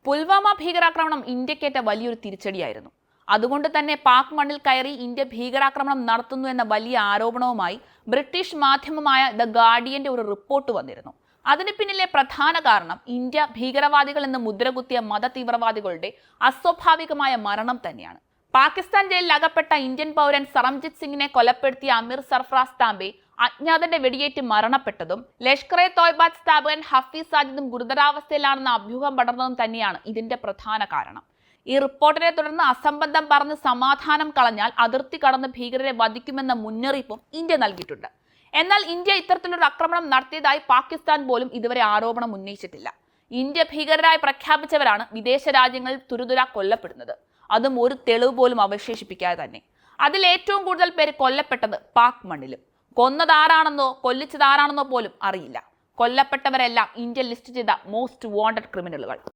പുൽവാമ ഭീകരാക്രമണം ഇന്ത്യക്കേറ്റ വലിയൊരു തിരിച്ചടിയായിരുന്നു. അതുകൊണ്ട് തന്നെ പാക് മണ്ണിൽ കയറി ഇന്ത്യ ഭീകരാക്രമണം നടത്തുന്നു എന്ന വലിയ ആരോപണവുമായി ബ്രിട്ടീഷ് മാധ്യമമായ ദ ഗാർഡിയന്റെ ഒരു റിപ്പോർട്ട് വന്നിരുന്നു. അതിന് പിന്നിലെ പ്രധാന കാരണം ഇന്ത്യ ഭീകരവാദികൾ എന്ന് മുദ്രകുത്തിയ മത തീവ്രവാദികളുടെ അസ്വാഭാവികമായ മരണം തന്നെയാണ്. പാകിസ്ഥാൻ ജയിലിൽ അകപ്പെട്ട ഇന്ത്യൻ പൗരൻ സർംജിത് സിംഗിനെ കൊലപ്പെടുത്തിയ അമീർ സർഫറാസ് താംബെ അജ്ഞാതന്റെ വെടിയേറ്റ് മരണപ്പെട്ടതും ലഷ്കർ-ഇ-തോയ്ബ സ്ഥാപകൻ ഹഫീസ് സാജിദും ഗുരുതരാവസ്ഥയിലാണെന്ന അഭ്യൂഹം പടർന്നതും തന്നെയാണ് ഇതിന്റെ പ്രധാന കാരണം. ഈ റിപ്പോർട്ടിനെ തുടർന്ന് അസംബന്ധം പറഞ്ഞ് സമാധാനം കളഞ്ഞാൽ അതിർത്തി കടന്ന് ഭീകരരെ വധിക്കുമെന്ന മുന്നറിയിപ്പും ഇന്ത്യ നൽകിയിട്ടുണ്ട്. എന്നാൽ ഇന്ത്യ ഇത്തരത്തിലൊരു ആക്രമണം നടത്തിയതായി പാകിസ്ഥാൻ പോലും ഇതുവരെ ആരോപണം ഉന്നയിച്ചിട്ടില്ല. ഇന്ത്യ ഭീകരരായി പ്രഖ്യാപിച്ചവരാണ് വിദേശ രാജ്യങ്ങളിൽ തുരുതുര കൊല്ലപ്പെടുന്നത്, അതും ഒരു തെളിവ് പോലും അവശേഷിപ്പിക്കാതെ തന്നെ. അതിൽ ഏറ്റവും കൂടുതൽ പേര് കൊല്ലപ്പെട്ടത് പാക് മണ്ണിലും. കൊന്നതാരാണെന്നോ കൊല്ലിച്ചതാരാണെന്നോ പോലും അറിയില്ല. കൊല്ലപ്പെട്ടവരെല്ലാം ഇന്ത്യ ലിസ്റ്റ് ചെയ്ത മോസ്റ്റ് വാണ്ടഡ് ക്രിമിനലുകൾ.